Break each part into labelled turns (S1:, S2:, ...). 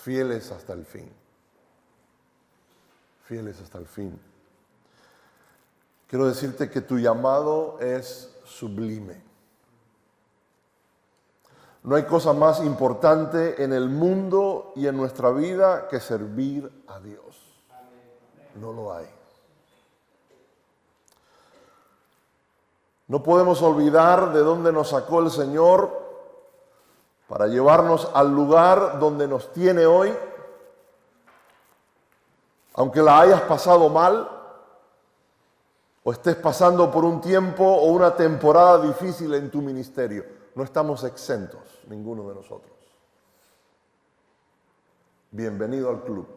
S1: fieles hasta el fin. Fieles hasta el fin. Quiero decirte que tu llamado es sublime. No hay cosa más importante en el mundo y en nuestra vida que servir a Dios. No lo hay. No podemos olvidar de dónde nos sacó el Señor para llevarnos al lugar donde nos tiene hoy. Aunque la hayas pasado mal, o estés pasando por un tiempo o una temporada difícil en tu ministerio, no estamos exentos, ninguno de nosotros. Bienvenido al club.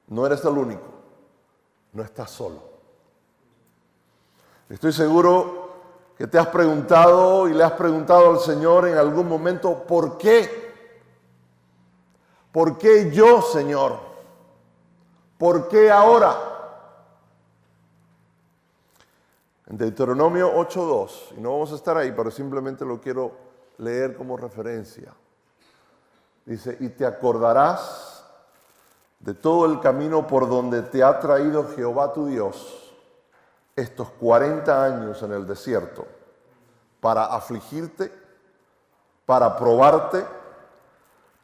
S1: No eres el único, no estás solo. Estoy seguro que te has preguntado y le has preguntado al Señor en algún momento, ¿por qué? ¿Por qué yo, Señor? ¿Por qué ahora? En Deuteronomio 8:2, y no vamos a estar ahí, pero simplemente lo quiero leer como referencia. Dice, y te acordarás de todo el camino por donde te ha traído Jehová tu Dios estos 40 años en el desierto, para afligirte, para probarte,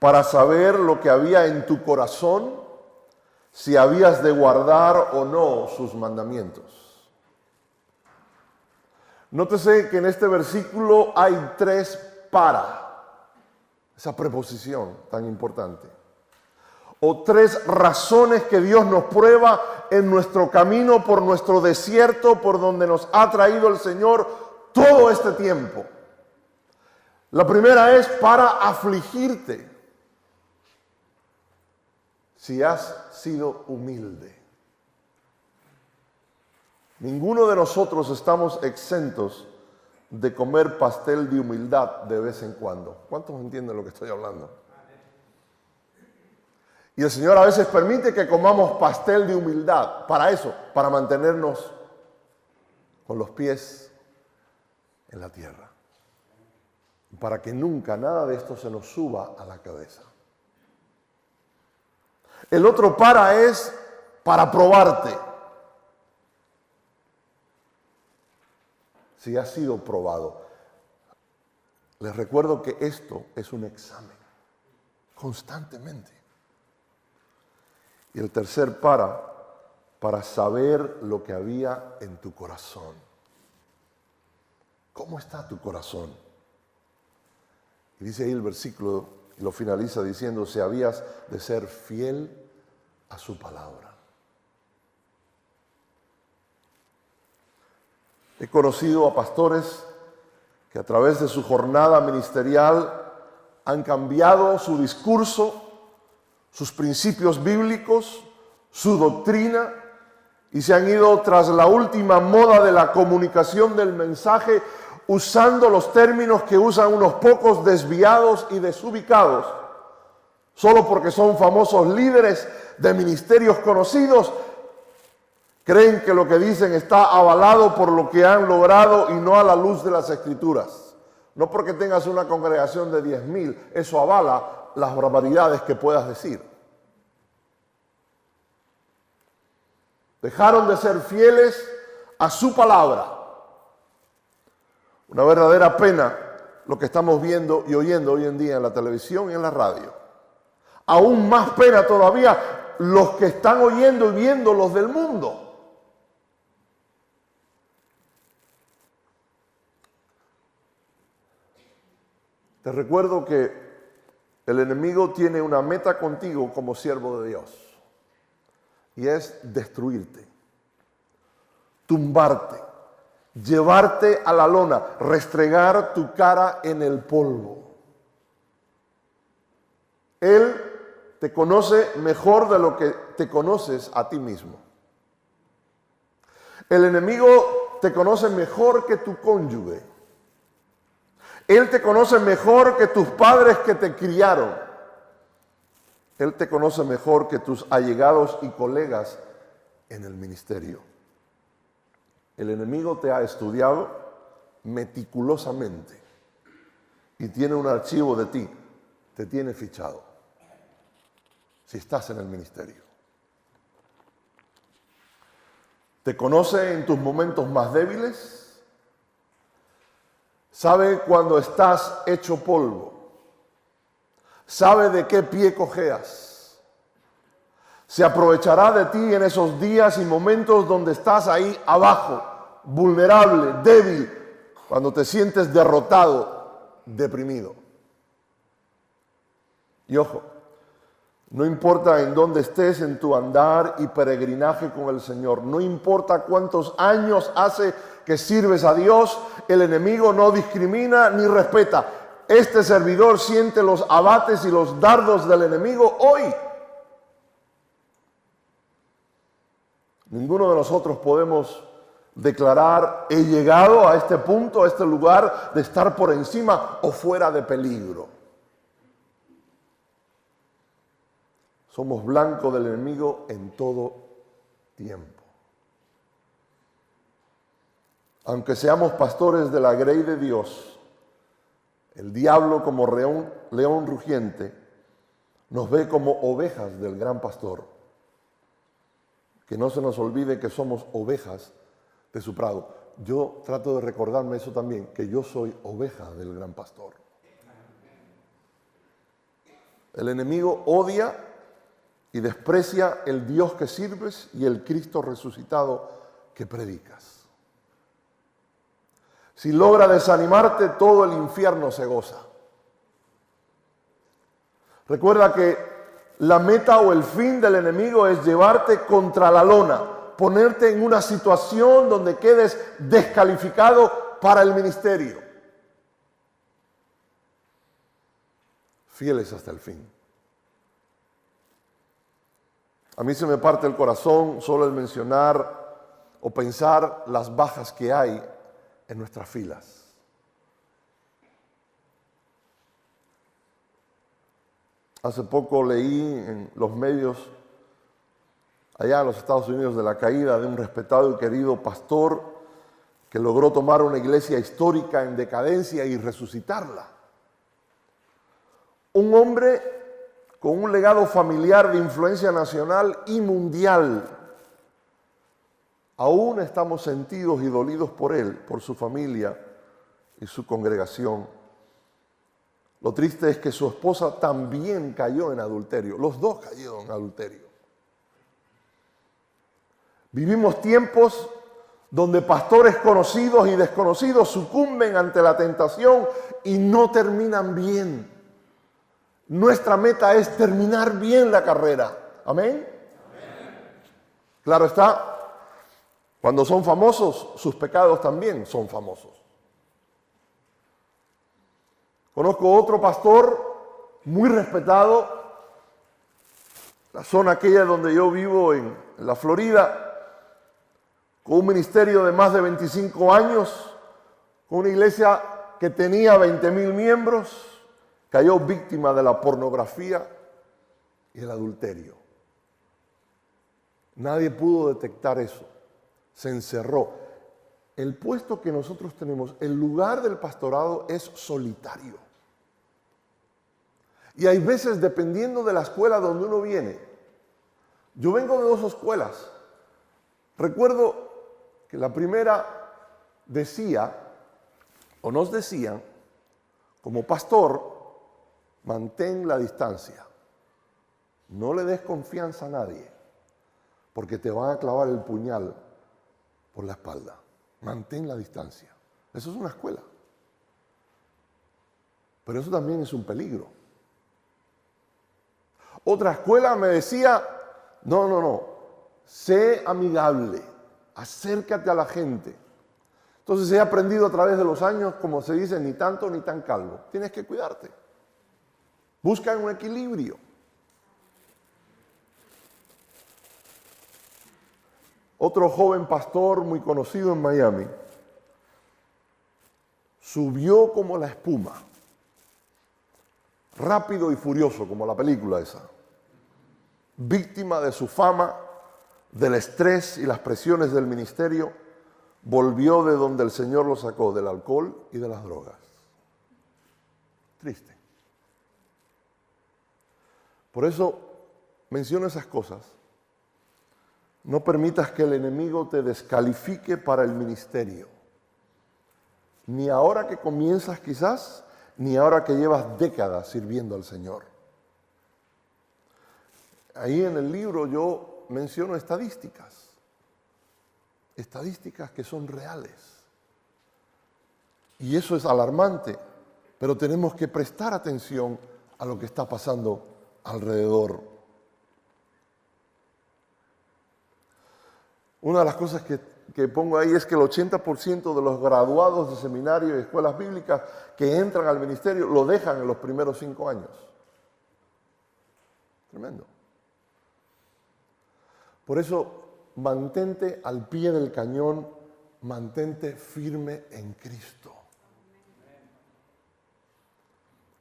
S1: para saber lo que había en tu corazón, si habías de guardar o no sus mandamientos. Nótese que en este versículo hay 3 para, esa preposición tan importante, o 3 razones que Dios nos prueba en nuestro camino, por nuestro desierto, por donde nos ha traído el Señor todo este tiempo. La primera es para afligirte. Si has sido humilde. Ninguno de nosotros estamos exentos de comer pastel de humildad de vez en cuando. ¿Cuántos entienden lo que estoy hablando? Y el Señor a veces permite que comamos pastel de humildad. Para eso, para mantenernos con los pies en la tierra. Para que nunca nada de esto se nos suba a la cabeza. El otro para es para probarte. Si has sido probado. Les recuerdo que esto es un examen. Constantemente. Y el tercer para saber lo que había en tu corazón. ¿Cómo está tu corazón? Y dice ahí el versículo, y lo finaliza diciendo, si habías de ser fiel a su palabra. He conocido a pastores que a través de su jornada ministerial han cambiado su discurso, sus principios bíblicos, su doctrina, y se han ido tras la última moda de la comunicación del mensaje, usando los términos que usan unos pocos desviados y desubicados, solo porque son famosos líderes de ministerios conocidos. Creen que lo que dicen está avalado por lo que han logrado y no a la luz de las Escrituras. No porque tengas una congregación de 10,000, eso avala las barbaridades que puedas decir. Dejaron de ser fieles a su palabra. Una verdadera pena lo que estamos viendo y oyendo hoy en día en la televisión y en la radio. Aún más pena todavía los que están oyendo y viendo los del mundo. Te recuerdo que el enemigo tiene una meta contigo como siervo de Dios. Y es destruirte, tumbarte, llevarte a la lona, restregar tu cara en el polvo. Él te conoce mejor de lo que te conoces a ti mismo. El enemigo te conoce mejor que tu cónyuge. Él te conoce mejor que tus padres que te criaron. Él te conoce mejor que tus allegados y colegas en el ministerio. El enemigo te ha estudiado meticulosamente y tiene un archivo de ti te tiene fichado si estás en el ministerio. Te conoce en tus momentos más débiles, sabe cuando estás hecho polvo, sabe de qué pie cojeas. Se aprovechará de ti en esos días y momentos donde estás ahí abajo, vulnerable, débil, cuando te sientes derrotado, deprimido. Y ojo, no importa en dónde estés en tu andar y peregrinaje con el Señor, no importa cuántos años hace que sirves a Dios, el enemigo no discrimina ni respeta. Este servidor siente los abates y los dardos del enemigo hoy. Ninguno de nosotros podemos declarar, he llegado a este punto, a este lugar de estar por encima o fuera de peligro. Somos blanco del enemigo en todo tiempo. Aunque seamos pastores de la grey de Dios, el diablo como león rugiente nos ve como ovejas del gran pastor. Que no se nos olvide que somos ovejas de su prado. Yo trato de recordarme eso también, que yo soy oveja del gran pastor. El enemigo odia y desprecia el Dios que sirves y el Cristo resucitado que predicas. Si logra desanimarte, todo el infierno se goza. Recuerda que la meta o el fin del enemigo es llevarte contra la lona, ponerte en una situación donde quedes descalificado para el ministerio. Fieles hasta el fin. A mí se me parte el corazón solo el mencionar o pensar las bajas que hay en nuestras filas. Hace poco leí en los medios allá en los Estados Unidos de la caída de un respetado y querido pastor que logró tomar una iglesia histórica en decadencia y resucitarla. Un hombre con un legado familiar de influencia nacional y mundial. Aún estamos sentidos y dolidos por él, por su familia y su congregación. Lo triste es que su esposa también cayó en adulterio. Los dos cayeron en adulterio. Vivimos tiempos donde pastores conocidos y desconocidos sucumben ante la tentación y no terminan bien. Nuestra meta es terminar bien la carrera. ¿Amén? Amén. Claro está, cuando son famosos, sus pecados también son famosos. Conozco otro pastor muy respetado, la zona aquella donde yo vivo en la Florida, con un ministerio de más de 25 años, con una iglesia que tenía 20,000 miembros, cayó víctima de la pornografía y el adulterio. Nadie pudo detectar eso, se encerró. El puesto que nosotros tenemos, el lugar del pastorado es solitario. Y hay veces, dependiendo de la escuela donde uno viene, yo vengo de 2 escuelas. Recuerdo que la primera decía, o nos decían, como pastor, mantén la distancia. No le des confianza a nadie, porque te van a clavar el puñal por la espalda. Mantén la distancia. Eso es una escuela. Pero eso también es un peligro. Otra escuela me decía, no, sé amigable, acércate a la gente. Entonces he aprendido a través de los años, como se dice, ni tanto ni tan calvo. Tienes que cuidarte. Busca un equilibrio. Otro joven pastor muy conocido en Miami subió como la espuma, rápido y furioso como la película esa, víctima de su fama, del estrés y las presiones del ministerio, volvió de donde el Señor lo sacó, del alcohol y de las drogas. Triste. Por eso menciono esas cosas. No permitas que el enemigo te descalifique para el ministerio. Ni ahora que comienzas quizás, ni ahora que llevas décadas sirviendo al Señor. Ahí en el libro yo menciono estadísticas que son reales. Y eso es alarmante, pero tenemos que prestar atención a lo que está pasando alrededor. Una de las cosas que pongo ahí es que el 80% de los graduados de seminarios y escuelas bíblicas que entran al ministerio lo dejan en los primeros 5 años. Tremendo. Por eso, mantente al pie del cañón, mantente firme en Cristo.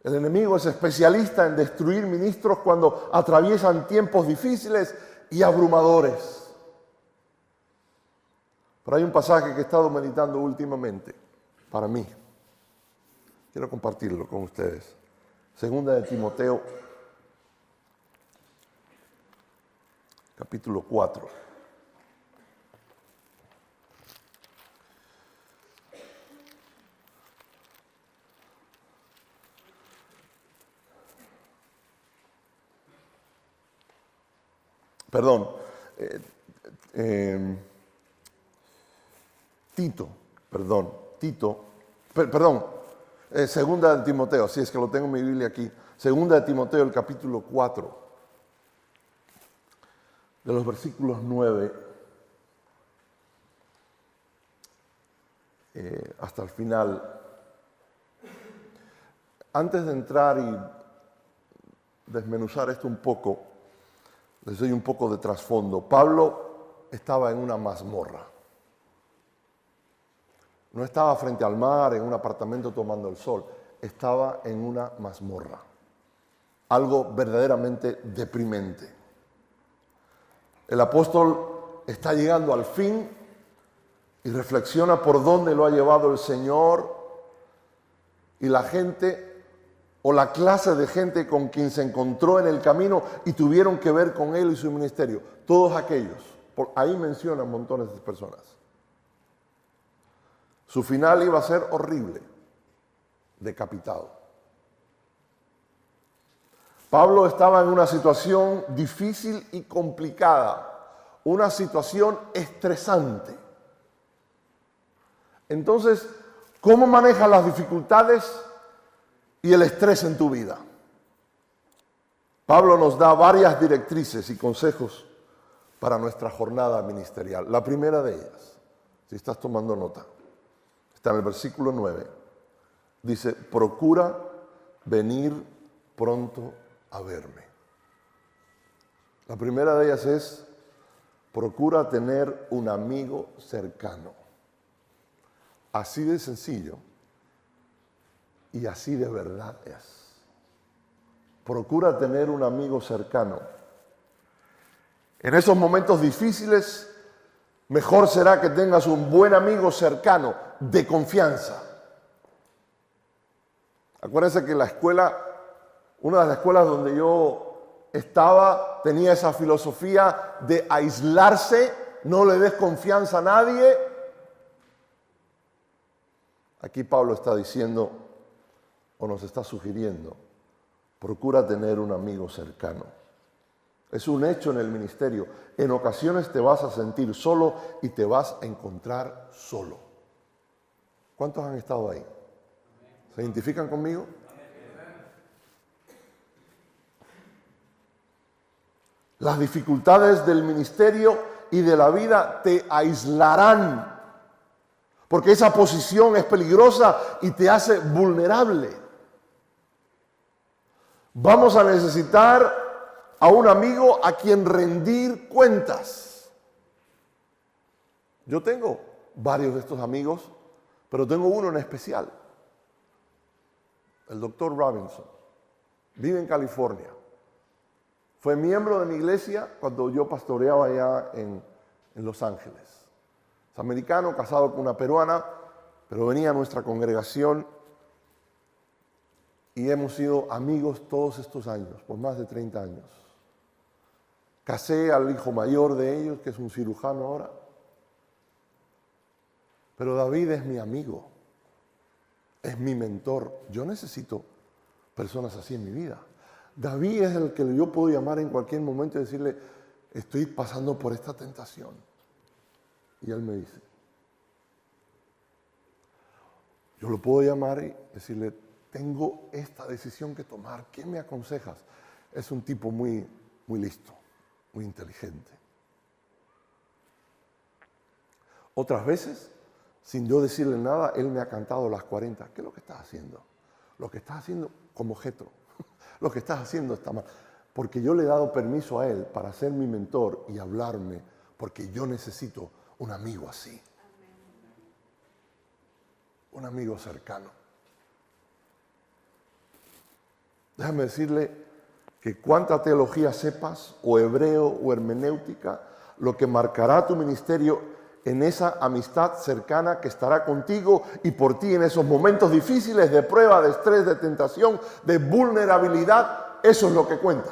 S1: El enemigo es especialista en destruir ministros cuando atraviesan tiempos difíciles y abrumadores. Pero hay un pasaje que he estado meditando últimamente, para mí. Quiero compartirlo con ustedes. Segunda de Timoteo, capítulo 4. Perdón. Segunda de Timoteo, si es que lo tengo en mi Biblia aquí. Segunda de Timoteo, el capítulo 4, de los versículos 9 hasta el final. Antes de entrar y desmenuzar esto un poco, les doy un poco de trasfondo. Pablo estaba en una mazmorra. No estaba frente al mar, en un apartamento tomando el sol. Estaba en una mazmorra. Algo verdaderamente deprimente. El apóstol está llegando al fin y reflexiona por dónde lo ha llevado el Señor y la gente o la clase de gente con quien se encontró en el camino y tuvieron que ver con él y su ministerio. Todos aquellos. Ahí menciona montones de personas. Su final iba a ser horrible, decapitado. Pablo estaba en una situación difícil y complicada, una situación estresante. Entonces, ¿cómo manejas las dificultades y el estrés en tu vida? Pablo nos da varias directrices y consejos para nuestra jornada ministerial. La primera de ellas, si estás tomando nota, está en el versículo 9. Dice, procura venir pronto a verme. La primera de ellas es, procura tener un amigo cercano. Así de sencillo y así de verdad es. Procura tener un amigo cercano. En esos momentos difíciles, mejor será que tengas un buen amigo cercano, de confianza. Acuérdense que la escuela, una de las escuelas donde yo estaba, tenía esa filosofía de aislarse, no le des confianza a nadie. Aquí Pablo está diciendo, o nos está sugiriendo, procura tener un amigo cercano. Es un hecho en el ministerio. En ocasiones te vas a sentir solo y te vas a encontrar solo. ¿Cuántos han estado ahí? ¿Se identifican conmigo? Las dificultades del ministerio y de la vida te aislarán, porque esa posición es peligrosa y te hace vulnerable. Vamos a necesitar a un amigo a quien rendir cuentas. Yo tengo varios de estos amigos, pero tengo uno en especial, el Dr. Robinson. Vive en California. Fue miembro de mi iglesia cuando yo pastoreaba allá en Los Ángeles. Es americano, casado con una peruana, pero venía a nuestra congregación y hemos sido amigos todos estos años, por más de 30 años. Casé al hijo mayor de ellos, que es un cirujano ahora. Pero David es mi amigo, es mi mentor. Yo necesito personas así en mi vida. David es el que yo puedo llamar en cualquier momento y decirle, estoy pasando por esta tentación. Y él me dice. Yo lo puedo llamar y decirle, tengo esta decisión que tomar, ¿qué me aconsejas? Es un tipo muy listo, muy inteligente. Otras veces, sin yo decirle nada, él me ha cantado las 40. ¿Qué es lo que estás haciendo? Lo que estás haciendo como Jetro. Lo que estás haciendo está mal. Porque yo le he dado permiso a él para ser mi mentor y hablarme, porque yo necesito un amigo así. Un amigo cercano. Déjame decirle que cuánta teología sepas, o hebreo o hermenéutica, lo que marcará tu ministerio en esa amistad cercana que estará contigo y por ti en esos momentos difíciles de prueba, de estrés, de tentación, de vulnerabilidad, eso es lo que cuenta.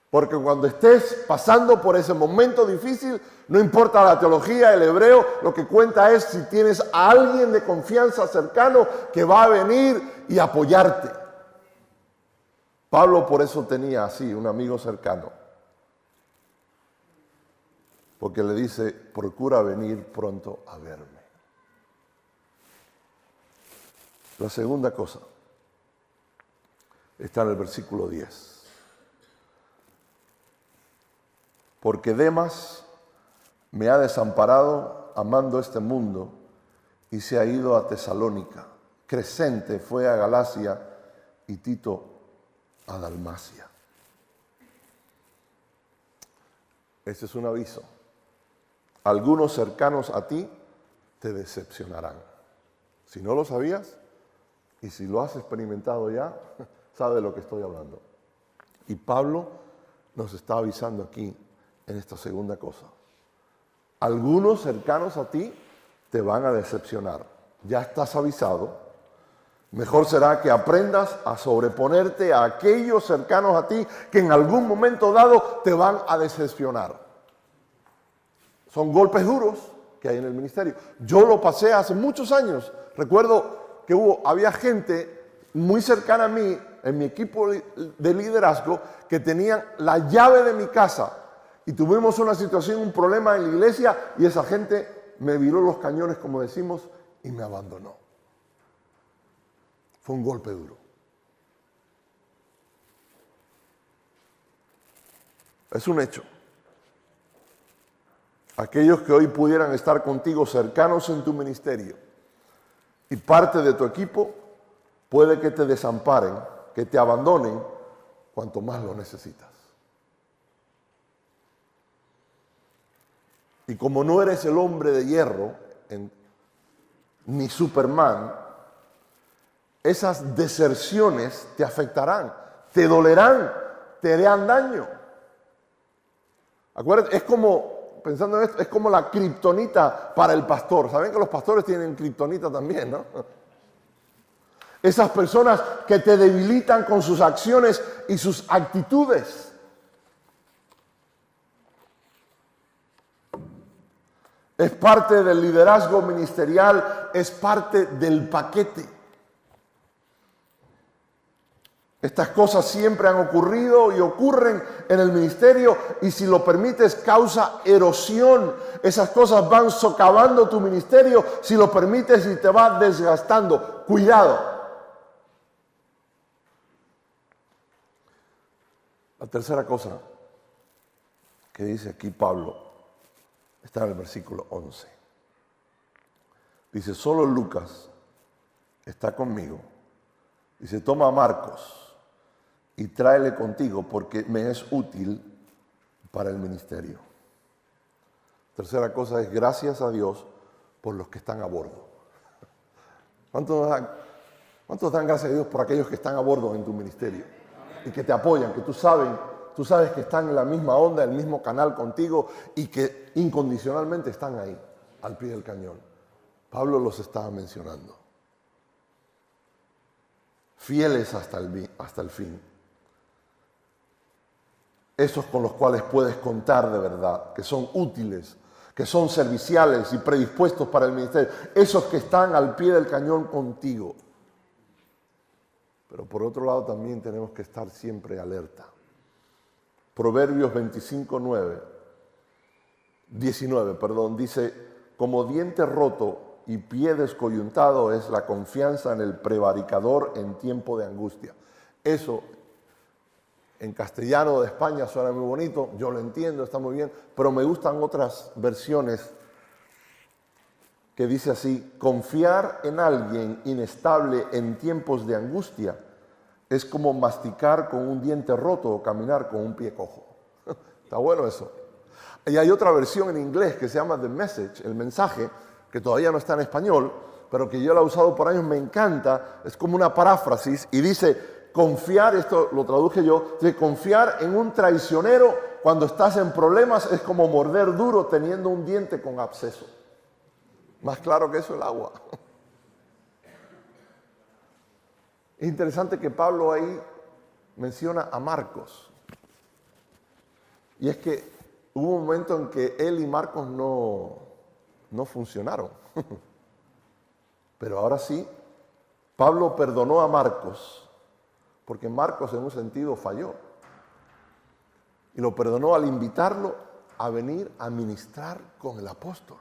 S1: Porque cuando estés pasando por ese momento difícil, no importa la teología, el hebreo, lo que cuenta es si tienes a alguien de confianza cercano que va a venir y apoyarte. Pablo por eso tenía así un amigo cercano. Porque le dice, procura venir pronto a verme. La segunda cosa está en el versículo 10. Porque Demas me ha desamparado amando este mundo y se ha ido a Tesalónica. Crescente fue a Galacia y Tito a Dalmacia. Este es un aviso. Algunos cercanos a ti te decepcionarán. Si no lo sabías y si lo has experimentado ya, sabes de lo que estoy hablando. Y Pablo nos está avisando aquí en esta segunda cosa. Algunos cercanos a ti te van a decepcionar. Ya estás avisado. Mejor será que aprendas a sobreponerte a aquellos cercanos a ti que en algún momento dado te van a decepcionar. Son golpes duros que hay en el ministerio. Yo lo pasé hace muchos años. Recuerdo que había gente muy cercana a mí, en mi equipo de liderazgo, que tenían la llave de mi casa. Y tuvimos una situación, un problema en la iglesia, y esa gente me viró los cañones, como decimos, y me abandonó. Fue un golpe duro. Es un hecho. Aquellos que hoy pudieran estar contigo cercanos en tu ministerio y parte de tu equipo, puede que te desamparen, que te abandonen, cuanto más lo necesitas. Y como no eres el hombre de hierro, ni Superman, esas deserciones te afectarán, te dolerán, te harán daño. Acuérdate, es como, pensando en esto, es como la kriptonita para el pastor. ¿Saben que los pastores tienen kriptonita también, no? Esas personas que te debilitan con sus acciones y sus actitudes. Es parte del liderazgo ministerial, es parte del paquete. Estas cosas siempre han ocurrido y ocurren en el ministerio, y si lo permites causa erosión. Esas cosas van socavando tu ministerio si lo permites y te va desgastando. Cuidado. La tercera cosa que dice aquí Pablo está en el versículo 11. Dice, solo Lucas está conmigo. Dice, toma a Marcos y tráele contigo porque me es útil para el ministerio. Tercera cosa es gracias a Dios por los que están a bordo. ¿Cuántos dan gracias a Dios por aquellos que están a bordo en tu ministerio? Y que te apoyan, que tú sabes que están en la misma onda, el mismo canal contigo y que incondicionalmente están ahí, al pie del cañón. Pablo los estaba mencionando. fieles hasta el fin. Esos con los cuales puedes contar de verdad, que son útiles, que son serviciales y predispuestos para el ministerio. Esos que están al pie del cañón contigo. Pero por otro lado también tenemos que estar siempre alerta. Proverbios 19, dice: como diente roto y pie descoyuntado es la confianza en el prevaricador en tiempo de angustia. Eso en castellano de España suena muy bonito, yo lo entiendo, está muy bien, pero me gustan otras versiones que dice así: confiar en alguien inestable en tiempos de angustia es como masticar con un diente roto o caminar con un pie cojo. Está bueno eso. Y hay otra versión en inglés que se llama The Message, el mensaje, que todavía no está en español, pero que yo la he usado por años, me encanta, es como una paráfrasis y dice: confiar, esto lo traduje yo, de confiar en un traicionero cuando estás en problemas es como morder duro teniendo un diente con absceso. Más claro que eso el agua. Es interesante que Pablo ahí menciona a Marcos. Y es que hubo un momento en que él y Marcos no funcionaron. Pero ahora sí, Pablo perdonó a Marcos, porque Marcos en un sentido falló. Y lo perdonó al invitarlo a venir a ministrar con el apóstol.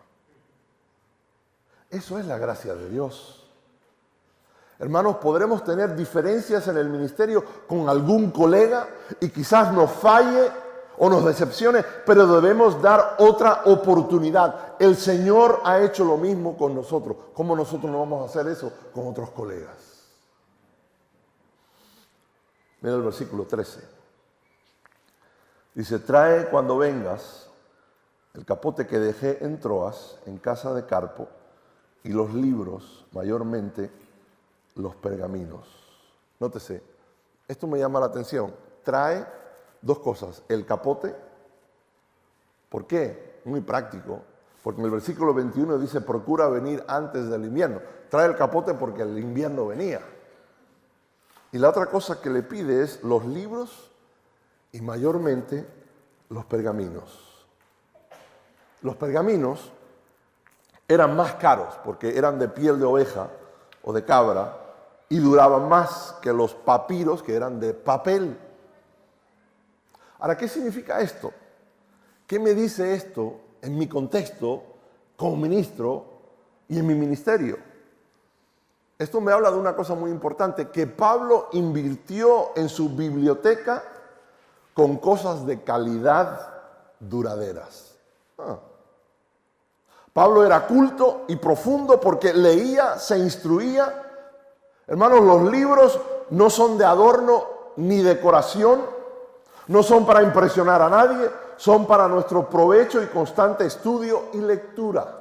S1: Eso es la gracia de Dios. Hermanos, podremos tener diferencias en el ministerio con algún colega y quizás nos falle o nos decepcione, pero debemos dar otra oportunidad. El Señor ha hecho lo mismo con nosotros. ¿Cómo nosotros no vamos a hacer eso con otros colegas? Mira el versículo 13. Dice: trae cuando vengas el capote que dejé en Troas, en casa de Carpo, y los libros, mayormente los pergaminos. Nótese, esto me llama la atención. Trae dos cosas: el capote. ¿Por qué? Muy práctico. Porque en el versículo 21 dice: procura venir antes del invierno. Trae el capote porque el invierno venía. Y la otra cosa que le pide es los libros y mayormente los pergaminos. Los pergaminos eran más caros porque eran de piel de oveja o de cabra y duraban más que los papiros, que eran de papel. Ahora, ¿qué significa esto? ¿Qué me dice esto en mi contexto como ministro y en mi ministerio? Esto me habla de una cosa muy importante, que Pablo invirtió en su biblioteca con cosas de calidad duraderas. Pablo era culto y profundo porque leía, se instruía. Hermanos, los libros no son de adorno ni decoración, no son para impresionar a nadie, son para nuestro provecho y constante estudio y lectura.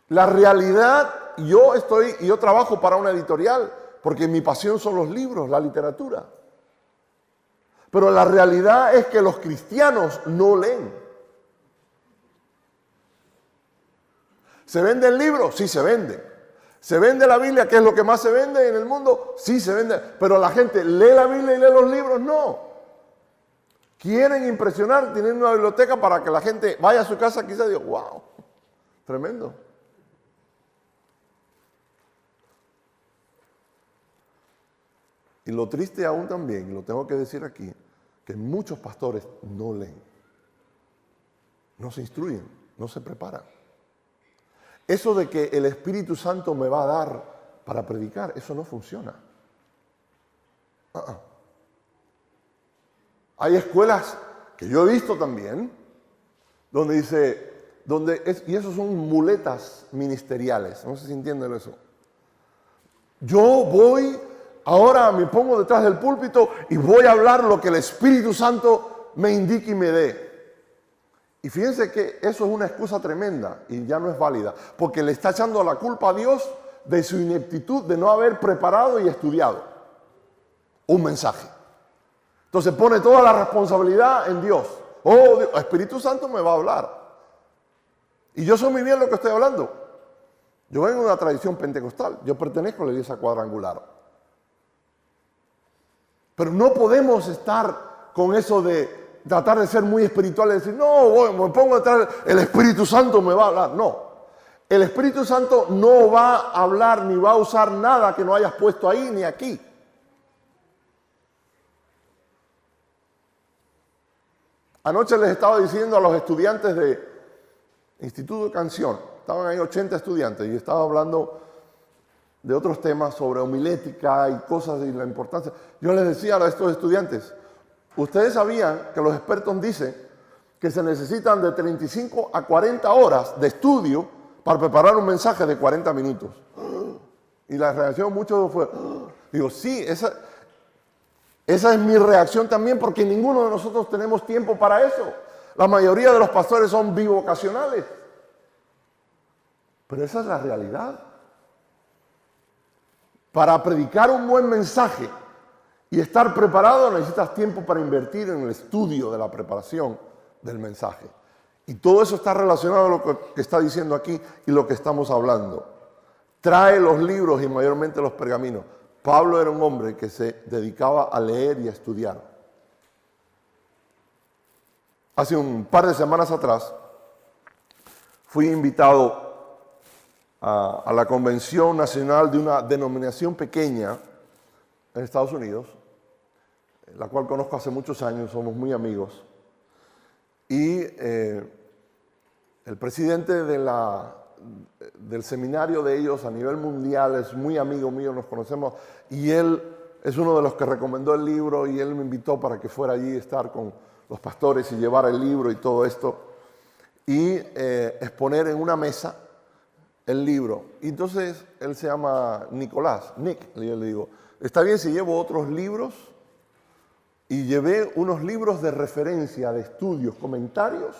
S1: La realidad, yo trabajo para una editorial porque mi pasión son los libros, la literatura. Pero la realidad es que los cristianos no leen. ¿Se venden libros? Sí, se venden. ¿Se vende la Biblia, que es lo que más se vende en el mundo? Sí, se vende. Pero la gente lee la Biblia y lee los libros, no. Quieren impresionar, tienen una biblioteca para que la gente vaya a su casa quizás y diga: wow, tremendo. Y lo triste aún también, y lo tengo que decir aquí, que muchos pastores no leen, no se instruyen, no se preparan. Eso de que el Espíritu Santo me va a dar para predicar, eso no funciona. Hay escuelas que yo he visto también, donde dice, y esos son muletas ministeriales, no sé si entienden eso. Yo voy, ahora me pongo detrás del púlpito y voy a hablar lo que el Espíritu Santo me indique y me dé. Y fíjense que eso es una excusa tremenda y ya no es válida, porque le está echando la culpa a Dios de su ineptitud de no haber preparado y estudiado un mensaje. Entonces pone toda la responsabilidad en Dios. Oh, Dios, Espíritu Santo me va a hablar. Y yo sé muy bien lo que estoy hablando. Yo vengo de una tradición pentecostal, yo pertenezco a la iglesia cuadrangular. Pero no podemos estar con eso de tratar de ser muy espirituales y decir, no, me pongo detrás, el Espíritu Santo me va a hablar. No, el Espíritu Santo no va a hablar ni va a usar nada que no hayas puesto ahí ni aquí. Anoche les estaba diciendo a los estudiantes de Instituto de Canción, estaban ahí 80 estudiantes y estaba hablando de otros temas sobre homilética y cosas y la importancia. Yo les decía a estos estudiantes, ustedes sabían que los expertos dicen que se necesitan de 35 a 40 horas de estudio para preparar un mensaje de 40 minutos. Y la reacción de muchos fue, digo, sí, esa es mi reacción también, porque ninguno de nosotros tenemos tiempo para eso. La mayoría de los pastores son bivocacionales. Pero esa es la realidad. Para predicar un buen mensaje y estar preparado necesitas tiempo para invertir en el estudio de la preparación del mensaje. Y todo eso está relacionado a lo que está diciendo aquí y lo que estamos hablando. Trae los libros y mayormente los pergaminos. Pablo era un hombre que se dedicaba a leer y a estudiar. Hace un par de semanas atrás fui invitado a la convención nacional de una denominación pequeña en Estados Unidos, la cual conozco hace muchos años, somos muy amigos. Y el presidente del seminario de ellos a nivel mundial es muy amigo mío, nos conocemos, y él es uno de los que recomendó el libro y él me invitó para que fuera allí a estar con los pastores y llevar el libro y todo esto y exponer en una mesa el libro. Y entonces él se llama Nicolás, Nick, y yo le digo, ¿está bien si llevo otros libros? Y llevé unos libros de referencia, de estudios, comentarios,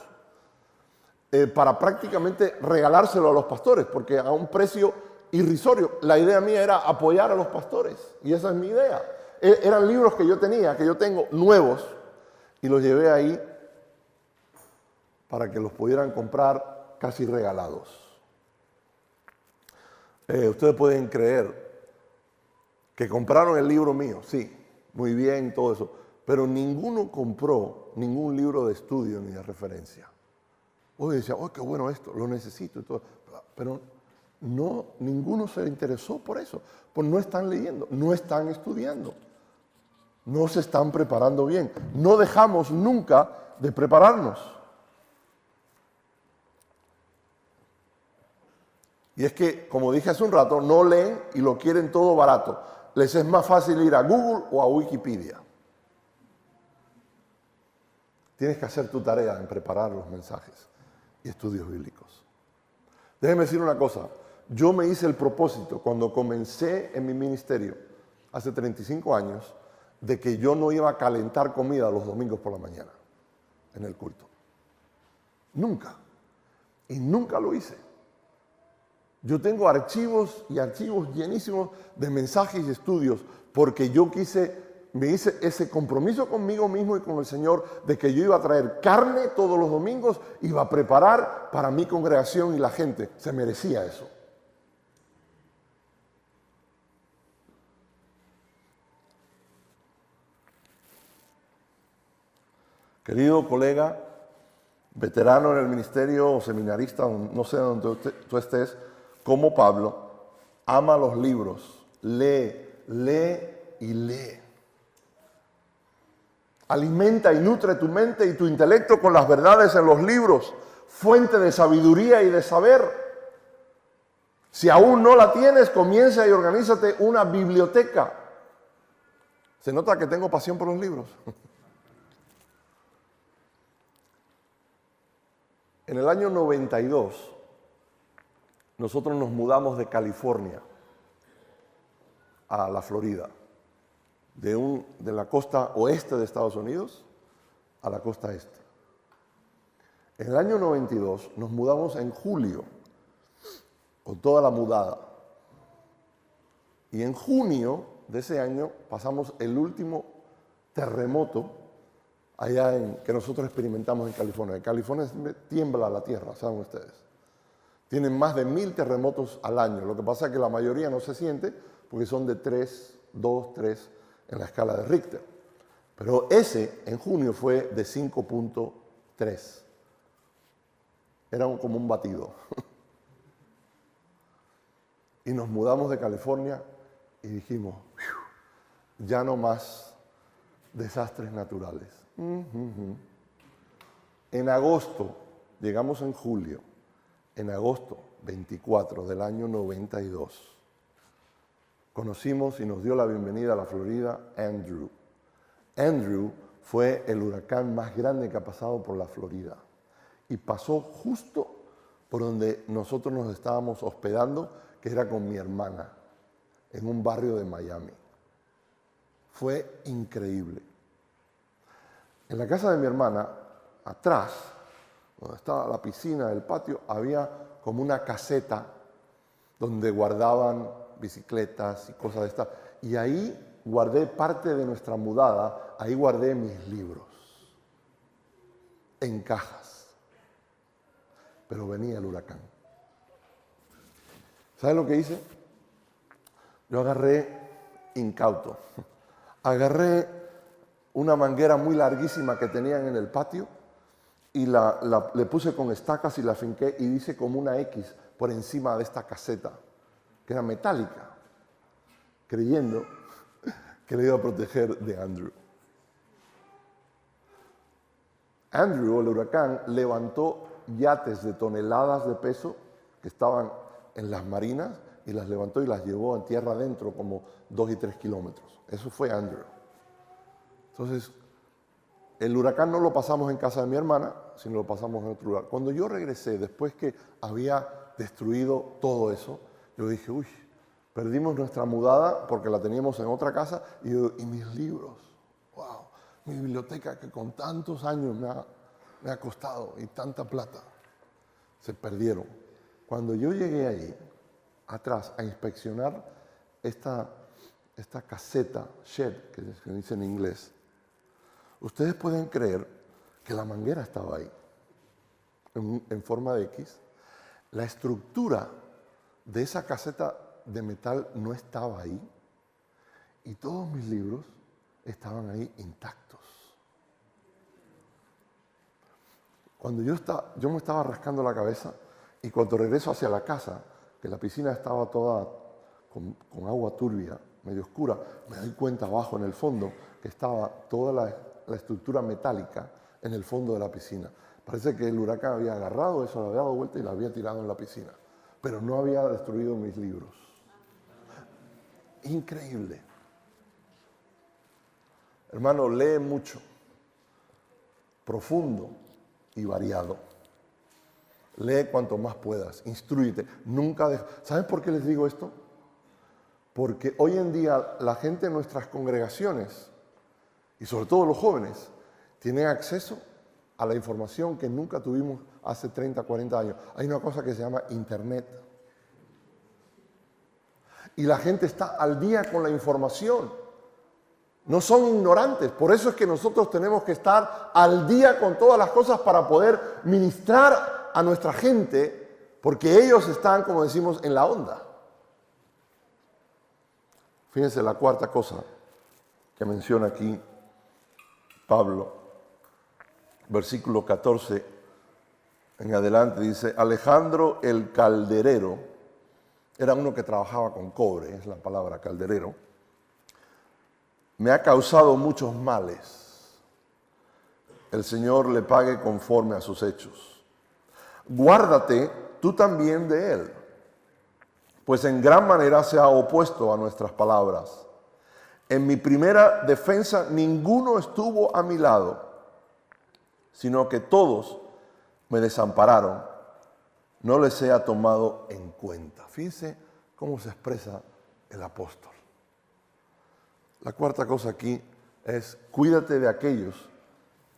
S1: para prácticamente regalárselo a los pastores, porque a un precio irrisorio. La idea mía era apoyar a los pastores, y esa es mi idea. Eran libros que yo tengo, nuevos, y los llevé ahí para que los pudieran comprar casi regalados. Ustedes pueden creer que compraron el libro mío, sí, muy bien, todo eso, pero ninguno compró ningún libro de estudio ni de referencia. Hoy decía, oh, qué bueno esto, lo necesito y todo. Pero no, ninguno se interesó por eso. Pues no están leyendo, no están estudiando, no se están preparando bien. No dejamos nunca de prepararnos. Y es que, como dije hace un rato, no leen y lo quieren todo barato. Les es más fácil ir a Google o a Wikipedia. Tienes que hacer tu tarea en preparar los mensajes y estudios bíblicos. Déjeme decir una cosa. Yo me hice el propósito cuando comencé en mi ministerio, hace 35 años, de que yo no iba a calentar comida los domingos por la mañana en el culto. Nunca. Y nunca lo hice. Yo tengo archivos y archivos llenísimos de mensajes y estudios porque me hice ese compromiso conmigo mismo y con el Señor de que yo iba a traer carne todos los domingos, iba a preparar para mi congregación y la gente. Se merecía eso. Querido colega, veterano en el ministerio o seminarista, no sé dónde tú estés, como Pablo, ama los libros, lee y lee. Alimenta y nutre tu mente y tu intelecto con las verdades en los libros, fuente de sabiduría y de saber. Si aún no la tienes, comienza y organízate una biblioteca. Se nota que tengo pasión por los libros. En el año 92, nosotros nos mudamos de California a la Florida, de la costa oeste de Estados Unidos a la costa este. En el año 92 nos mudamos en julio, con toda la mudada. Y en junio de ese año pasamos el último terremoto que nosotros experimentamos en California. En California tiembla la tierra, saben ustedes. Tienen más de 1000 terremotos al año. Lo que pasa es que la mayoría no se siente porque son de 3, 2, 3 en la escala de Richter. Pero ese en junio fue de 5.3. Era como un batido. Y nos mudamos de California y dijimos, ya no más desastres naturales. En agosto, llegamos en julio, en agosto 24 del año 92, conocimos y nos dio la bienvenida a la Florida Andrew. Andrew fue el huracán más grande que ha pasado por la Florida y pasó justo por donde nosotros nos estábamos hospedando, que era con mi hermana, en un barrio de Miami. Fue increíble. En la casa de mi hermana, atrás, donde estaba la piscina del patio, había como una caseta donde guardaban bicicletas y cosas de estas. Y ahí guardé parte de nuestra mudada, ahí guardé mis libros, en cajas. Pero venía el huracán. ¿Sabes lo que hice? Yo agarré, incauto, agarré una manguera muy larguísima que tenían en el patio y le puse con estacas y la finqué y hice como una X por encima de esta caseta, que era metálica, creyendo que le iba a proteger de Andrew. Andrew, el huracán, levantó yates de toneladas de peso que estaban en las marinas y las levantó y las llevó en tierra adentro como 2 y 3 kilómetros. Eso fue Andrew. Entonces, el huracán no lo pasamos en casa de mi hermana, sino lo pasamos en otro lugar. Cuando yo regresé, después que había destruido todo eso, yo dije, uy, perdimos nuestra mudada porque la teníamos en otra casa y mis libros, wow, mi biblioteca que con tantos años me ha costado y tanta plata, se perdieron. Cuando yo llegué ahí, atrás, a inspeccionar esta caseta, shed, que se dice en inglés, ustedes pueden creer que la manguera estaba ahí, en forma de X. La estructura de esa caseta de metal no estaba ahí y todos mis libros estaban ahí intactos. Cuando yo me estaba rascando la cabeza y cuando regreso hacia la casa, que la piscina estaba toda con agua turbia, medio oscura, me doy cuenta abajo en el fondo que estaba toda la estructura metálica en el fondo de la piscina. Parece que el huracán había agarrado eso, lo había dado vuelta y lo había tirado en la piscina, pero no había destruido mis libros. Increíble. Hermano, lee mucho, profundo y variado. Lee cuanto más puedas, instrúyete. ¿Saben por qué les digo esto? Porque hoy en día la gente en nuestras congregaciones, y sobre todo los jóvenes, tienen acceso a la información que nunca tuvimos hace 30, 40 años. Hay una cosa que se llama Internet. Y la gente está al día con la información. No son ignorantes. Por eso es que nosotros tenemos que estar al día con todas las cosas para poder ministrar a nuestra gente, porque ellos están, como decimos, en la onda. Fíjense la cuarta cosa que menciona aquí Pablo, versículo 14 en adelante, dice: Alejandro el calderero, era uno que trabajaba con cobre, es la palabra calderero, me ha causado muchos males. El Señor le pague conforme a sus hechos. Guárdate tú también de él, pues en gran manera se ha opuesto a nuestras palabras. En mi primera defensa ninguno estuvo a mi lado, sino que todos me desampararon. No les he tomado en cuenta. Fíjense cómo se expresa el apóstol. La cuarta cosa aquí es: cuídate de aquellos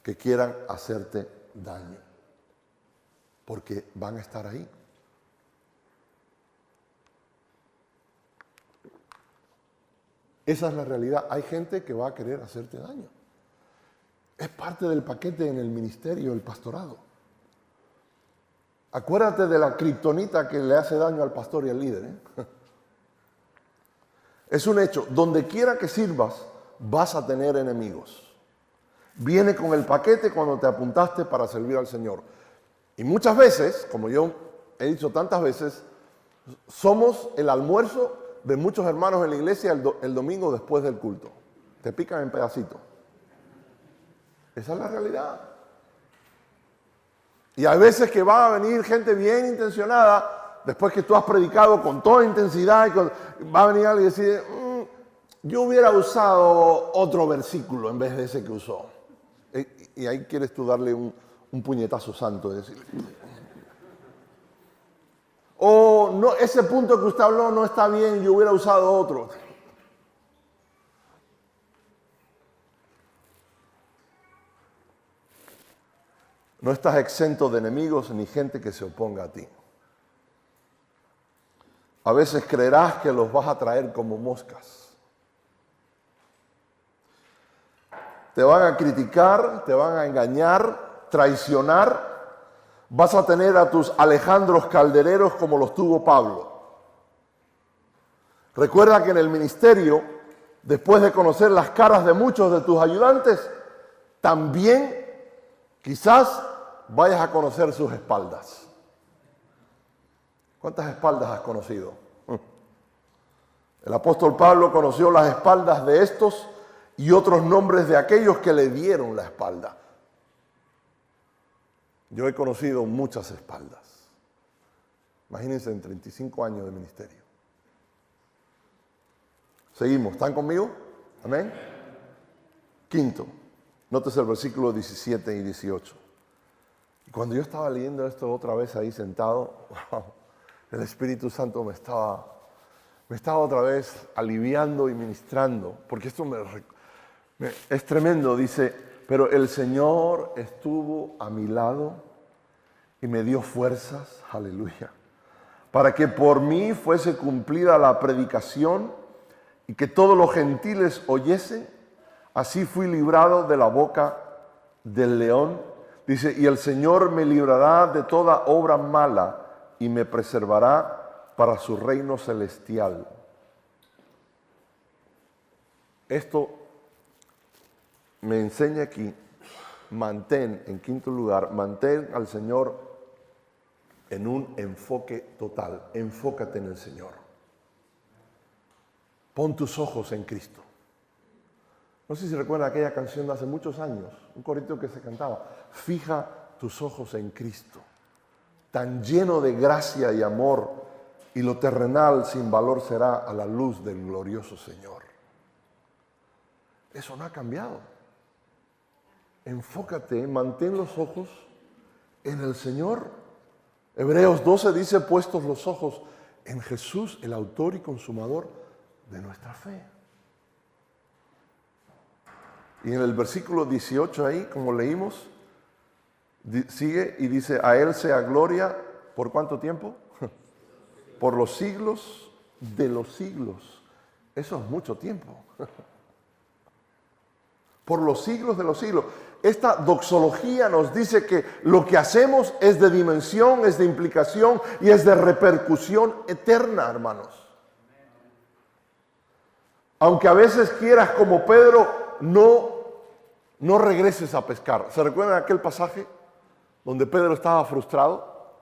S1: que quieran hacerte daño, porque van a estar ahí. Esa es la realidad. Hay gente que va a querer hacerte daño. Es parte del paquete en el ministerio, el pastorado. Acuérdate de la kriptonita que le hace daño al pastor y al líder, ¿eh? Es un hecho. Donde quiera que sirvas, vas a tener enemigos. Viene con el paquete cuando te apuntaste para servir al Señor. Y muchas veces, como yo he dicho tantas veces, somos el almuerzo de muchos hermanos en la iglesia el domingo después del culto. Te pican en pedacitos. Esa es la realidad. Y hay veces que va a venir gente bien intencionada, después que tú has predicado con toda intensidad, va a venir alguien y decir, yo hubiera usado otro versículo en vez de ese que usó. Y ahí quieres tú darle un puñetazo santo y decirle, o no, ese punto que usted habló no está bien, yo hubiera usado otro. No estás exento de enemigos ni gente que se oponga a ti. A veces creerás que los vas a traer como moscas. Te van a criticar, te van a engañar, traicionar. Vas a tener a tus Alejandros caldereros como los tuvo Pablo. Recuerda que en el ministerio, después de conocer las caras de muchos de tus ayudantes, también quizás vayas a conocer sus espaldas. ¿Cuántas espaldas has conocido? El apóstol Pablo conoció las espaldas de estos y otros nombres de aquellos que le dieron la espalda. Yo he conocido muchas espaldas. Imagínense en 35 años de ministerio. Seguimos, ¿están conmigo? Amén. Quinto, nótese el versículo 17 y 18. Y cuando yo estaba leyendo esto otra vez ahí sentado, wow, el Espíritu Santo me estaba otra vez aliviando y ministrando, porque esto es tremendo. Dice, pero el Señor estuvo a mi lado y me dio fuerzas, aleluya, para que por mí fuese cumplida la predicación y que todos los gentiles oyesen. Así fui librado de la boca del león. Dice, y el Señor me librará de toda obra mala y me preservará para su reino celestial. Esto me enseña aquí, en quinto lugar, mantén al Señor en un enfoque total. Enfócate en el Señor. Pon tus ojos en Cristo. No sé si recuerdan aquella canción de hace muchos años, un corito que se cantaba, fija tus ojos en Cristo, tan lleno de gracia y amor, y lo terrenal sin valor será a la luz del glorioso Señor. Eso no ha cambiado. Enfócate, mantén los ojos en el Señor. Hebreos 12 dice, puestos los ojos en Jesús, el autor y consumador de nuestra fe. Y en el versículo 18 ahí, como leímos, sigue y dice, a Él sea gloria, ¿por cuánto tiempo? Por los siglos de los siglos. Eso es mucho tiempo. Por los siglos de los siglos. Esta doxología nos dice que lo que hacemos es de dimensión, es de implicación y es de repercusión eterna, hermanos. Aunque a veces quieras, como Pedro, no regreses a pescar. ¿Se recuerdan aquel pasaje donde Pedro estaba frustrado?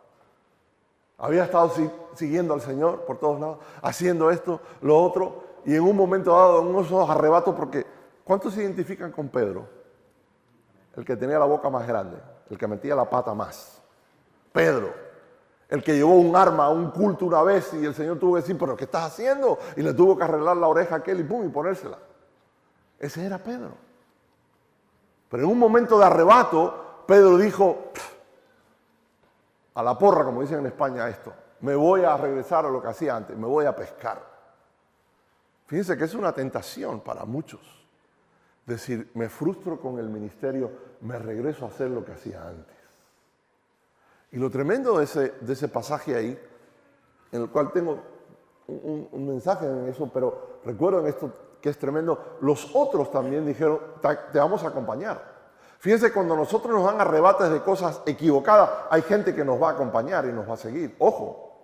S1: Había estado siguiendo al Señor por todos lados, haciendo esto, lo otro, y en un momento dado, en unos arrebatos, porque ¿cuántos se identifican con Pedro? El que tenía la boca más grande, el que metía la pata más. Pedro, el que llevó un arma a un culto una vez y el Señor tuvo que decir, ¿pero qué estás haciendo? Y le tuvo que arreglar la oreja a aquel y pum, y ponérsela. Ese era Pedro. Pero en un momento de arrebato, Pedro dijo, a la porra, como dicen en España esto, me voy a regresar a lo que hacía antes, me voy a pescar. Fíjense que es una tentación para muchos. Decir, me frustro con el ministerio, me regreso a hacer lo que hacía antes. Y lo tremendo de ese pasaje ahí, en el cual tengo un mensaje en eso, pero recuerdo en esto que es tremendo, los otros también dijeron, te vamos a acompañar. Fíjense, cuando nosotros nos dan arrebates de cosas equivocadas, hay gente que nos va a acompañar y nos va a seguir. Ojo.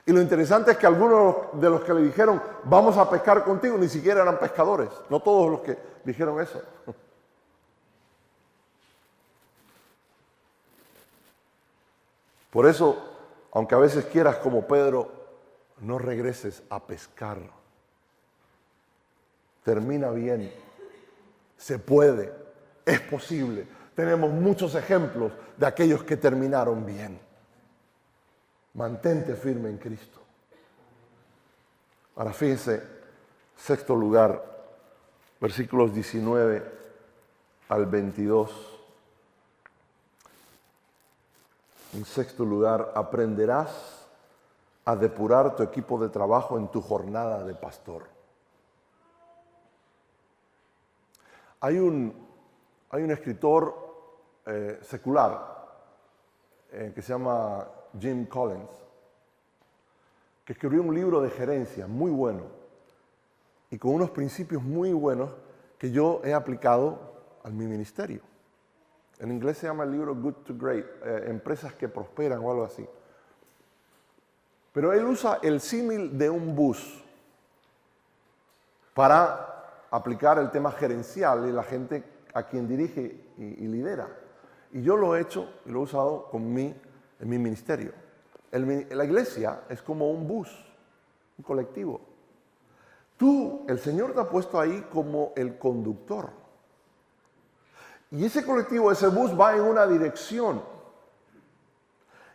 S1: Y lo interesante es que algunos de los que le dijeron, vamos a pescar contigo, ni siquiera eran pescadores. No todos los que dijeron eso. Por eso, aunque a veces quieras como Pedro, no regreses a pescar. Termina bien. Se puede. Es posible. Tenemos muchos ejemplos de aquellos que terminaron bien. Mantente firme en Cristo. Ahora fíjense, sexto lugar, versículos 19 al 22. En sexto lugar, aprenderás a depurar tu equipo de trabajo en tu jornada de pastor. Hay un escritor secular que se llama Jim Collins, que escribió un libro de gerencia muy bueno y con unos principios muy buenos que yo he aplicado a mi ministerio. En inglés se llama el libro Good to Great, empresas que prosperan o algo así. Pero él usa el símil de un bus para aplicar el tema gerencial y la gente a quien dirige y lidera. Y yo lo he hecho y lo he usado en mi ministerio. La iglesia es como un bus, un colectivo. El Señor te ha puesto ahí como el conductor. Y ese colectivo, ese bus va en una dirección.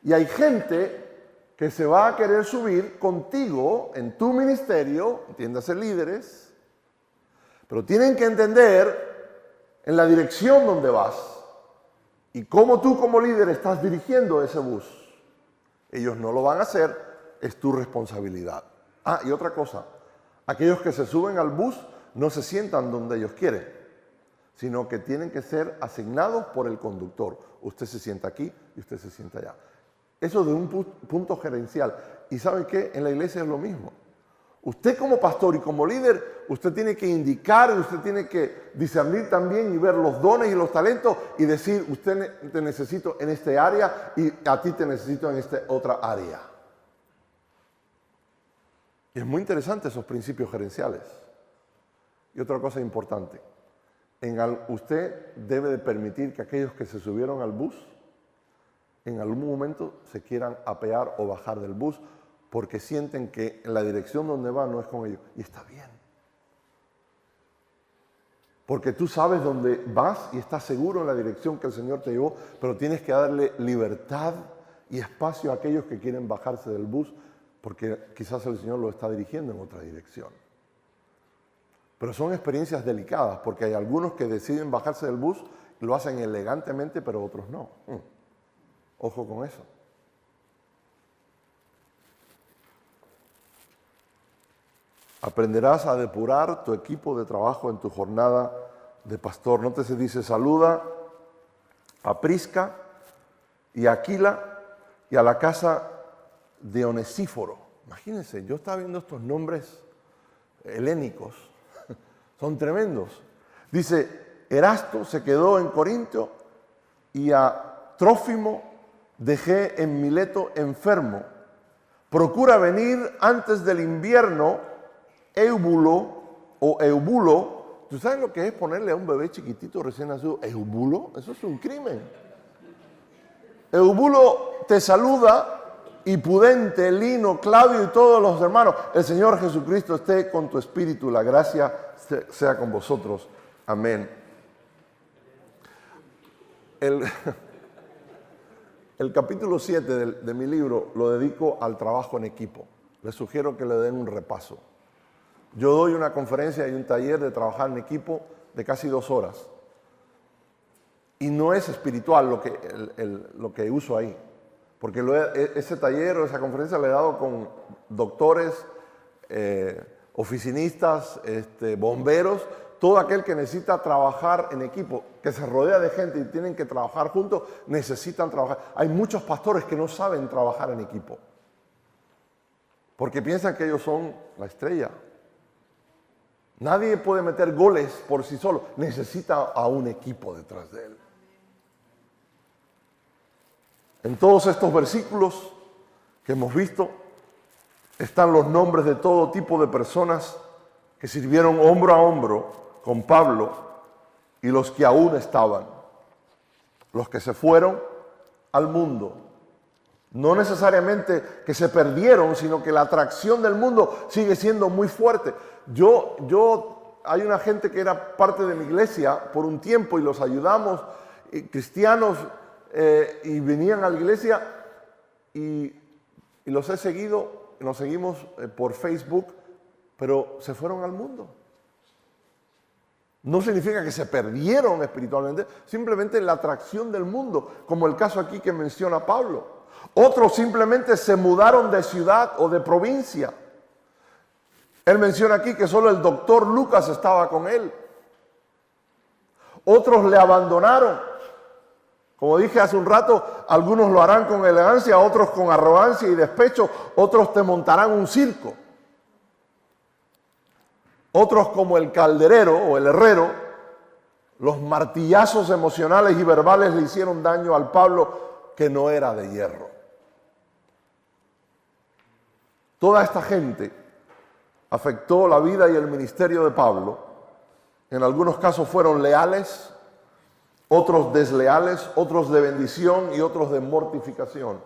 S1: Y hay gente que se va a querer subir contigo en tu ministerio, entiéndase líderes, pero tienen que entender en la dirección donde vas y cómo tú como líder estás dirigiendo ese bus. Ellos no lo van a hacer, es tu responsabilidad. Ah, y otra cosa, aquellos que se suben al bus no se sientan donde ellos quieren, sino que tienen que ser asignados por el conductor. Usted se sienta aquí y usted se sienta allá. Eso de un punto gerencial. ¿Y saben qué? En la iglesia es lo mismo. Usted como pastor y como líder, usted tiene que indicar, usted tiene que discernir también y ver los dones y los talentos y decir, usted te necesito en este área y a ti te necesito en esta otra área. Y es muy interesante esos principios gerenciales. Y otra cosa importante. Usted debe de permitir que aquellos que se subieron al bus en algún momento se quieran apear o bajar del bus porque sienten que la dirección donde van no es con ellos. Y está bien. Porque tú sabes dónde vas y estás seguro en la dirección que el Señor te llevó, pero tienes que darle libertad y espacio a aquellos que quieren bajarse del bus porque quizás el Señor lo está dirigiendo en otra dirección. Pero son experiencias delicadas porque hay algunos que deciden bajarse del bus y lo hacen elegantemente, pero otros no. Ojo con eso. Aprenderás a depurar tu equipo de trabajo en tu jornada de pastor. Nótese, dice, saluda a Prisca y a Aquila y a la casa de Onesíforo. Imagínense, yo estaba viendo estos nombres helénicos. Son tremendos. Dice, Erasto se quedó en Corinto y a Trófimo dejé en Mileto enfermo. Procura venir antes del invierno, Eubulo o Eubulo. ¿Tú sabes lo que es ponerle a un bebé chiquitito recién nacido Eubulo? Eso es un crimen. Eubulo te saluda, y Pudente, Lino, Claudio y todos los hermanos. El Señor Jesucristo esté con tu espíritu. La gracia sea con vosotros. Amén. El capítulo 7 de mi libro lo dedico al trabajo en equipo. Les sugiero que le den un repaso. Yo doy una conferencia y un taller de trabajar en equipo de casi 2 horas. Y no es espiritual lo que uso ahí. Porque ese taller o esa conferencia le he dado con doctores, oficinistas, bomberos, todo aquel que necesita trabajar en equipo, que se rodea de gente y tienen que trabajar juntos, necesitan trabajar. Hay muchos pastores que no saben trabajar en equipo, porque piensan que ellos son la estrella. Nadie puede meter goles por sí solo, necesita a un equipo detrás de él. En todos estos versículos que hemos visto están los nombres de todo tipo de personas que sirvieron hombro a hombro con Pablo y los que aún estaban, los que se fueron al mundo. No necesariamente que se perdieron, sino que la atracción del mundo sigue siendo muy fuerte. Hay una gente que era parte de mi iglesia por un tiempo y los ayudamos, cristianos, y venían a la iglesia y los he seguido, nos seguimos por Facebook, pero se fueron al mundo. No significa que se perdieron espiritualmente, simplemente la atracción del mundo, como el caso aquí que menciona Pablo. Otros simplemente se mudaron de ciudad o de provincia. Él menciona aquí que solo el doctor Lucas estaba con él. Otros le abandonaron. Como dije hace un rato, algunos lo harán con elegancia, otros con arrogancia y despecho, otros te montarán un circo. Otros como el calderero o el herrero, los martillazos emocionales y verbales le hicieron daño al Pablo que no era de hierro. Toda esta gente afectó la vida y el ministerio de Pablo. En algunos casos fueron leales, otros desleales, otros de bendición y otros de mortificación.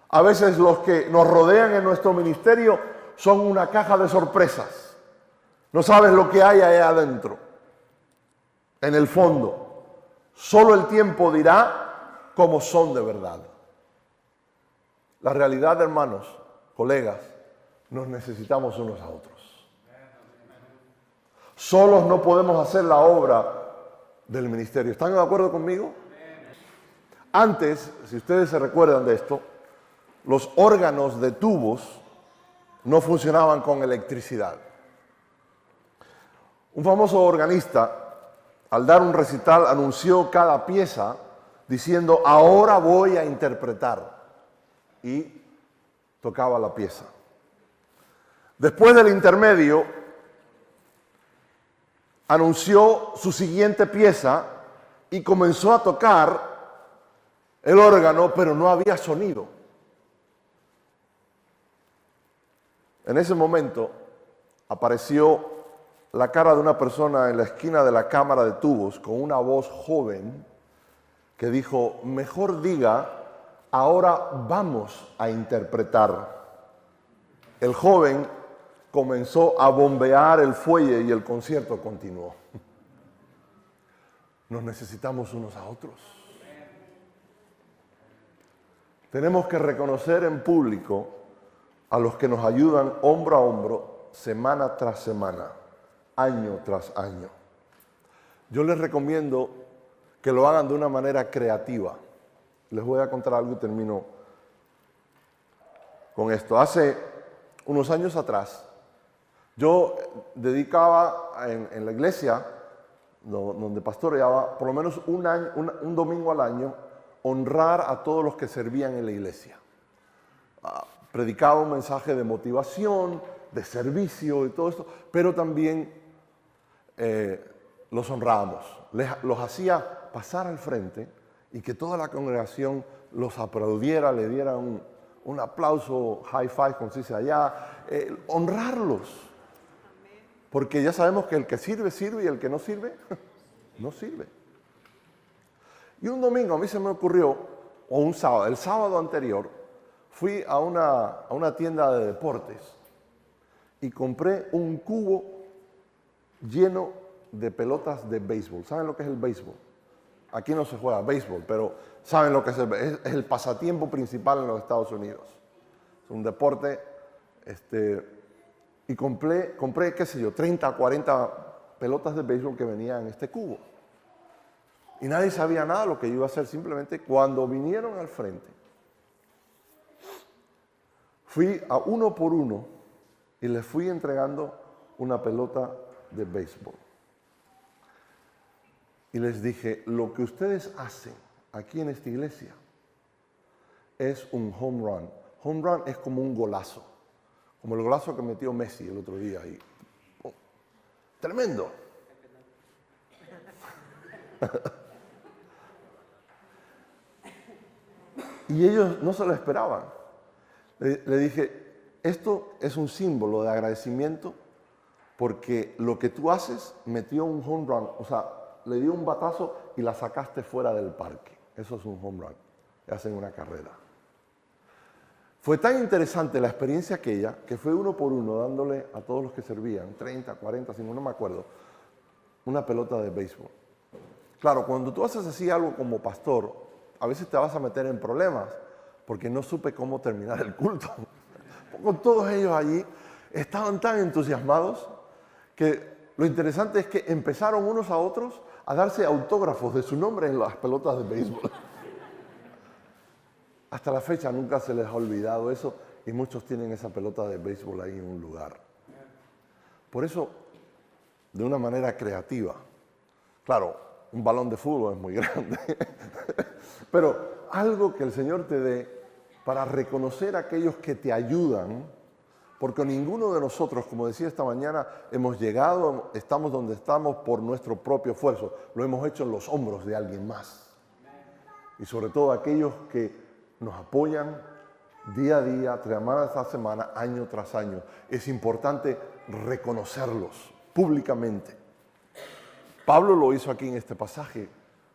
S1: A veces los que nos rodean en nuestro ministerio son una caja de sorpresas. No sabes lo que hay ahí adentro, en el fondo. Solo el tiempo dirá cómo son de verdad. La realidad, hermanos, colegas, nos necesitamos unos a otros. Solos no podemos hacer la obra del ministerio. ¿Están de acuerdo conmigo? Antes, si ustedes se recuerdan de esto, los órganos de tubos no funcionaban con electricidad. Un famoso organista, al dar un recital, anunció cada pieza diciendo: ahora voy a interpretar. Y tocaba la pieza. Después del intermedio, anunció su siguiente pieza y comenzó a tocar el órgano, pero no había sonido. En ese momento apareció la cara de una persona en la esquina de la cámara de tubos con una voz joven que dijo: mejor diga, ahora vamos a interpretar. El joven comenzó a bombear el fuelle y el concierto continuó. Nos necesitamos unos a otros. Tenemos que reconocer en público a los que nos ayudan hombro a hombro, semana tras semana, año tras año. Yo les recomiendo que lo hagan de una manera creativa. Les voy a contar algo y termino con esto. Hace unos años atrás, yo dedicaba en la iglesia donde pastoreaba, por lo menos un domingo al año, honrar a todos los que servían en la iglesia. Predicaba un mensaje de motivación, de servicio y todo esto, pero también los honrábamos. Los hacía pasar al frente y que toda la congregación los aplaudiera, le diera un aplauso, high five, como se dice allá, honrarlos. Porque ya sabemos que el que sirve, sirve, y el que no sirve, no sirve. Y un domingo a mí se me ocurrió, o un sábado, el sábado anterior, fui a una tienda de deportes y compré un cubo lleno de pelotas de béisbol. ¿Saben lo que es el béisbol? Aquí no se juega béisbol, pero saben lo que es el pasatiempo principal en los Estados Unidos. Es un deporte, y compré, qué sé yo, 30, 40 pelotas de béisbol que venían en este cubo. Y nadie sabía nada de lo que yo iba a hacer. Simplemente cuando vinieron al frente, fui a uno por uno y les fui entregando una pelota de béisbol. Y les dije: lo que ustedes hacen aquí en esta iglesia es un home run. Home run es como un golazo, como el golazo que metió Messi el otro día. Y, oh, tremendo. Y ellos no se lo esperaban. Le dije, esto es un símbolo de agradecimiento porque lo que tú haces metió un home run, o sea, le dio un batazo y la sacaste fuera del parque. Eso es un home run, hacen una carrera. Fue tan interesante la experiencia aquella que fue uno por uno dándole a todos los que servían, 30, 40, 50, no me acuerdo, una pelota de béisbol. Claro, cuando tú haces así algo como pastor, a veces te vas a meter en problemas porque no supe cómo terminar el culto. Con todos ellos allí estaban tan entusiasmados que lo interesante es que empezaron unos a otros a darse autógrafos de su nombre en las pelotas de béisbol. Hasta la fecha nunca se les ha olvidado eso y muchos tienen esa pelota de béisbol ahí en un lugar. Por eso, de una manera creativa, claro, un balón de fútbol es muy grande, pero algo que el Señor te dé para reconocer a aquellos que te ayudan, porque ninguno de nosotros, como decía esta mañana, hemos llegado, estamos donde estamos por nuestro propio esfuerzo, lo hemos hecho en los hombros de alguien más. Y sobre todo aquellos que nos apoyan día a día, semana tras semana, año tras año. Es importante reconocerlos públicamente. Pablo lo hizo aquí en este pasaje,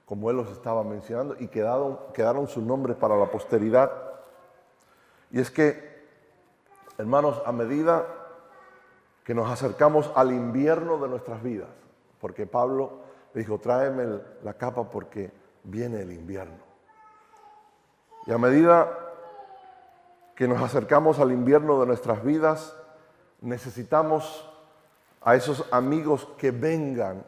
S1: como él los estaba mencionando, y quedaron sus nombres para la posteridad. Y es que, hermanos, a medida que nos acercamos al invierno de nuestras vidas, porque Pablo le dijo, tráeme la capa porque viene el invierno. Y a medida que nos acercamos al invierno de nuestras vidas, necesitamos a esos amigos que vengan,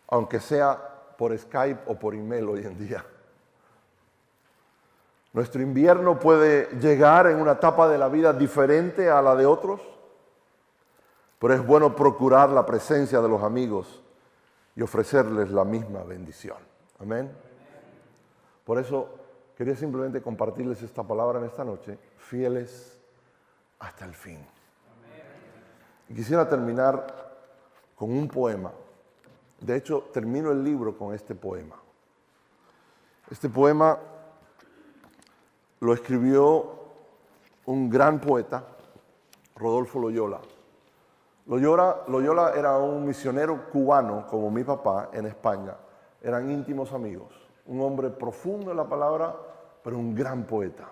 S1: aunque sea por Skype o por email hoy en día. Nuestro invierno puede llegar en una etapa de la vida diferente a la de otros, pero es bueno procurar la presencia de los amigos y ofrecerles la misma bendición. Amén. Por eso quería simplemente compartirles esta palabra en esta noche, fieles hasta el fin. Y quisiera terminar con un poema. De hecho, termino el libro con este poema. Este poema lo escribió un gran poeta, Rodolfo Loyola. Loyola era un misionero cubano, como mi papá, en España. Eran íntimos amigos. Un hombre profundo en la palabra, pero un gran poeta.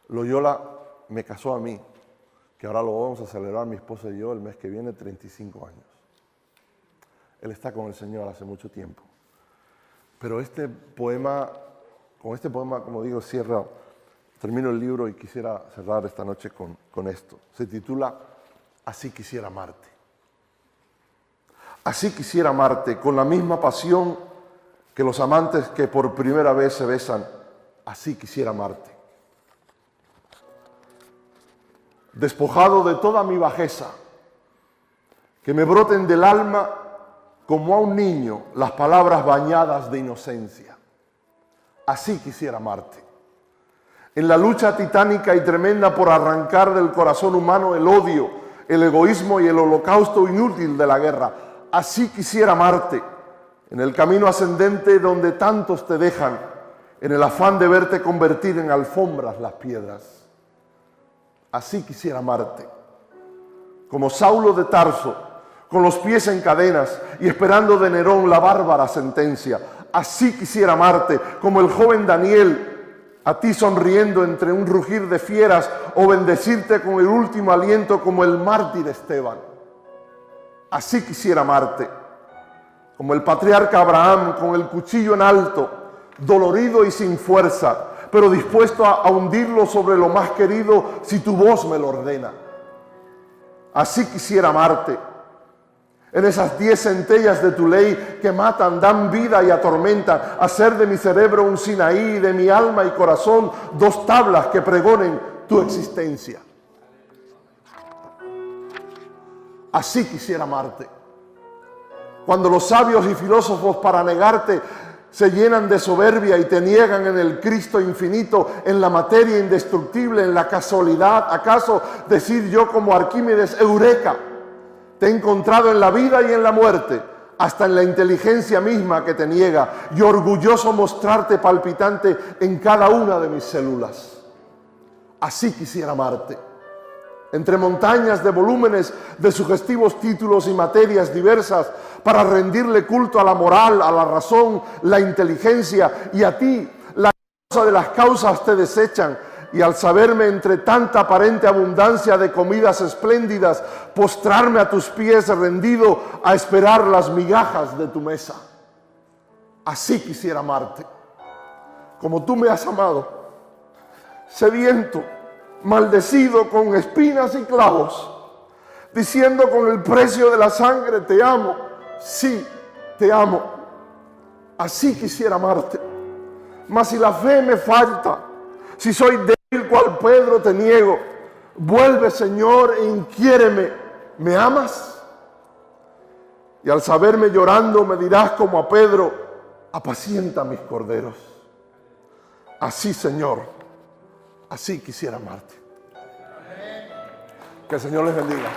S1: Loyola me casó a mí, que ahora lo vamos a celebrar mi esposa y yo el mes que viene, 35 años. Él está con el Señor hace mucho tiempo. Pero con este poema, como digo, termino el libro y quisiera cerrar esta noche con esto. Se titula Así quisiera amarte. Así quisiera amarte, con la misma pasión que los amantes que por primera vez se besan. Así quisiera amarte. Despojado de toda mi bajeza, que me broten del alma como a un niño las palabras bañadas de inocencia. Así quisiera amarte. En la lucha titánica y tremenda por arrancar del corazón humano el odio, el egoísmo y el holocausto inútil de la guerra. Así quisiera amarte. En el camino ascendente donde tantos te dejan, en el afán de verte convertir en alfombras las piedras. Así quisiera amarte. Como Saulo de Tarso, con los pies en cadenas y esperando de Nerón la bárbara sentencia. Así quisiera amarte, como el joven Daniel, a ti sonriendo entre un rugir de fieras, o bendecirte con el último aliento como el mártir Esteban. Así quisiera amarte, como el patriarca Abraham con el cuchillo en alto, dolorido y sin fuerza, pero dispuesto a hundirlo sobre lo más querido si tu voz me lo ordena. Así quisiera amarte, en esas 10 centellas de tu ley que matan, dan vida y atormentan, hacer de mi cerebro un Sinaí, de mi alma y corazón 2 tablas que pregonen tu existencia. Así quisiera amarte. Cuando los sabios y filósofos para negarte se llenan de soberbia y te niegan en el Cristo infinito, en la materia indestructible, en la casualidad, ¿acaso decir yo como Arquímedes, eureka? Te he encontrado en la vida y en la muerte. hasta en la inteligencia misma que te niega, y orgulloso mostrarte palpitante en cada una de mis células. Así quisiera amarte. Entre montañas de volúmenes de sugestivos títulos y materias diversas, para rendirle culto a la moral, a la razón, la inteligencia, y a ti, la causa de las causas te desechan, y al saberme entre tanta aparente abundancia de comidas espléndidas, postrarme a tus pies rendido a esperar las migajas de tu mesa. Así quisiera amarte, como tú me has amado, sediento, maldecido con espinas y clavos, diciendo con el precio de la sangre, te amo, sí, te amo. Así quisiera amarte. Mas si la fe me falta, si soy débil cual Pedro te niego, vuelve, Señor, e inquiéreme, ¿me amas? Y al saberme llorando me dirás como a Pedro, apacienta mis corderos. Así, Señor, así quisiera amarte. Que el Señor les bendiga.